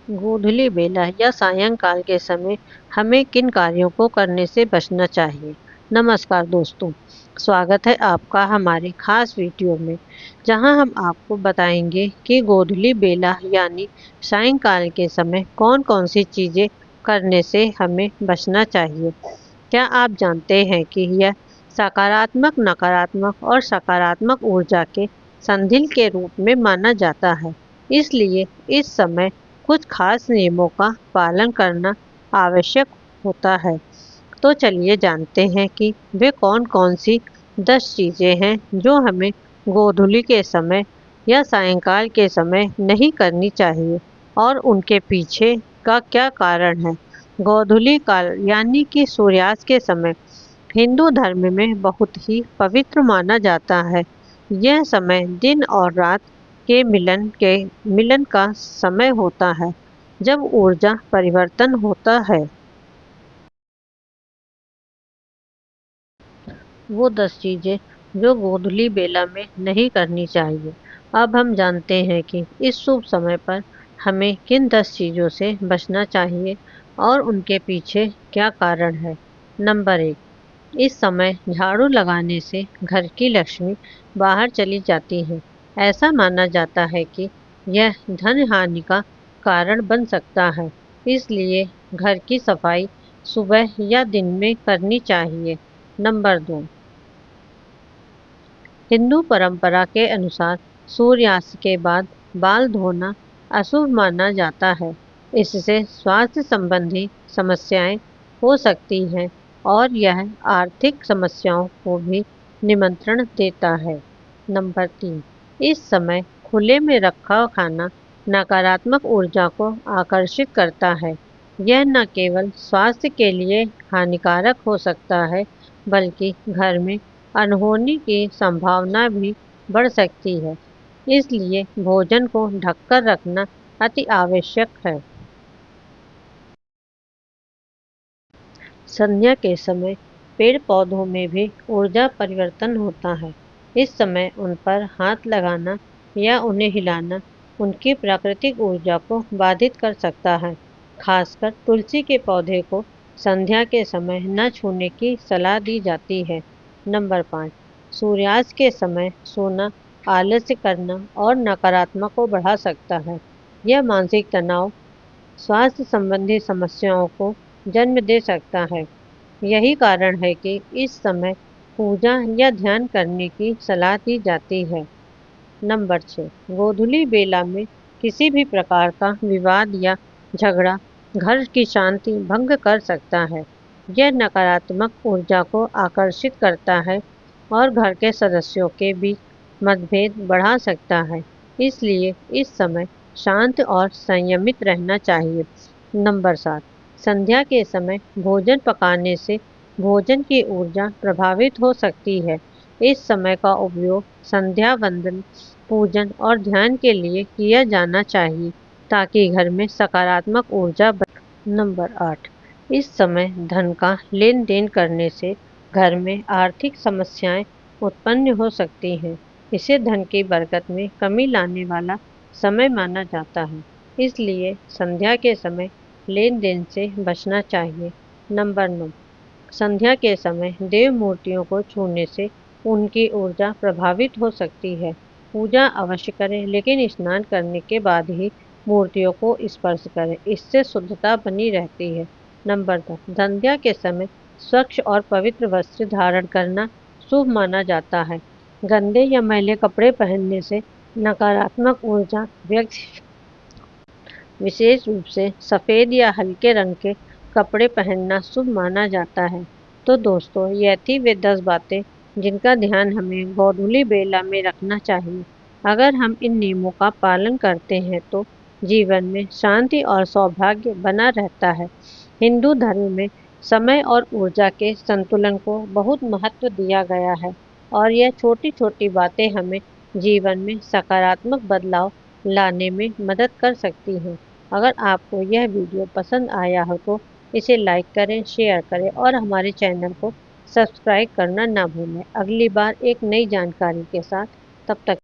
गोधूली बेला या सायंकाल के समय हमें किन कार्यों को करने से बचना चाहिए। नमस्कार दोस्तों, स्वागत है आपका हमारे खास वीडियो में, जहां हम आपको बताएंगे कि गोधूली बेला यानी सायंकाल के समय कौन कौन सी चीज़ें करने से हमें बचना चाहिए। क्या आप जानते हैं कि यह सकारात्मक, नकारात्मक और सकारात्मक ऊर्जा के संधिल के रूप में माना जाता है। इसलिए इस समय कुछ खास नियमों का पालन करना आवश्यक होता है। तो चलिए जानते हैं कि वे कौन कौन सी 10 चीज़ें हैं जो हमें गोधूली के समय या सायंकाल के समय नहीं करनी चाहिए और उनके पीछे का क्या कारण है। गोधूली काल यानी कि सूर्यास्त के समय हिंदू धर्म में बहुत ही पवित्र माना जाता है। यह समय दिन और रात के मिलन का समय होता है, जब ऊर्जा परिवर्तन होता है। वो 10 चीज़ें जो गोधूली बेला में नहीं करनी चाहिए। अब हम जानते हैं कि इस शुभ समय पर हमें किन 10 चीज़ों से बचना चाहिए और उनके पीछे क्या कारण है। नंबर 1, इस समय झाड़ू लगाने से घर की लक्ष्मी बाहर चली जाती है। ऐसा माना जाता है कि यह धन हानि का कारण बन सकता है, इसलिए घर की सफाई सुबह या दिन में करनी चाहिए। नंबर 2, हिंदू परंपरा के अनुसार सूर्यास्त के बाद बाल धोना अशुभ माना जाता है। इससे स्वास्थ्य संबंधी समस्याएं हो सकती हैं और यह आर्थिक समस्याओं को भी निमंत्रण देता है। नंबर 3, इस समय खुले में रखा खाना नकारात्मक ऊर्जा को आकर्षित करता है। यह न केवल स्वास्थ्य के लिए हानिकारक हो सकता है, बल्कि घर में अनहोनी की संभावना भी बढ़ सकती है। इसलिए भोजन को ढककर रखना अति आवश्यक है। संध्या के समय पेड़ पौधों में भी ऊर्जा परिवर्तन होता है। इस समय उन पर हाथ लगाना या उन्हें हिलाना उनकी प्राकृतिक ऊर्जा को बाधित कर सकता है। खासकर तुलसी के पौधे को संध्या के समय न छूने की सलाह दी जाती है। नंबर 5, सूर्यास्त के समय सोना आलस्य करना और नकारात्मक को बढ़ा सकता है। यह मानसिक तनाव, स्वास्थ्य संबंधी समस्याओं को जन्म दे सकता है। यही कारण है कि इस समय पूजा या ध्यान करने की सलाह दी जाती है। नंबर 6, गोधूली बेला में किसी भी प्रकार का विवाद या झगड़ा घर की शांति भंग कर सकता है। यह नकारात्मक ऊर्जा को आकर्षित करता है और घर के सदस्यों के बीच मतभेद बढ़ा सकता है। इसलिए इस समय शांत और संयमित रहना चाहिए। नंबर 7, संध्या के समय भोजन पकाने से भोजन की ऊर्जा प्रभावित हो सकती है। इस समय का उपयोग संध्या वंदन, पूजन और ध्यान के लिए किया जाना चाहिए, ताकि घर में सकारात्मक ऊर्जा बने। नंबर 8, इस समय धन का लेन देन करने से घर में आर्थिक समस्याएं उत्पन्न हो सकती हैं। इसे धन की बरकत में कमी लाने वाला समय माना जाता है। इसलिए संध्या के समय लेन देन से बचना चाहिए। नंबर 9, संध्या के समय देव मूर्तियों को छूने से उनकी ऊर्जा प्रभावित हो सकती है। पूजा अवश्य करें, लेकिन स्नान करने के बाद ही मूर्तियों को स्पर्श करें। इससे शुद्धता बनी रहती है। नंबर 10, संध्या के समय स्वच्छ और पवित्र वस्त्र धारण करना शुभ माना जाता है। गंदे या मैले कपड़े पहनने से नकारात्मक ऊर्जा व्यक्त, विशेष रूप से सफ़ेद या हल्के रंग के कपड़े पहनना शुभ माना जाता है। तो दोस्तों, ये थी वे 10 बातें जिनका ध्यान हमें गोधूली बेला में रखना चाहिए। अगर हम इन नियमों का पालन करते हैं तो जीवन में शांति और सौभाग्य बना रहता है। हिंदू धर्म में समय और ऊर्जा के संतुलन को बहुत महत्व दिया गया है और यह छोटी छोटी बातें हमें जीवन में सकारात्मक बदलाव लाने में मदद कर सकती हैं। अगर आपको यह वीडियो पसंद आया हो तो इसे लाइक करें, शेयर करें और हमारे चैनल को सब्सक्राइब करना ना भूलें। अगली बार एक नई जानकारी के साथ, तब तक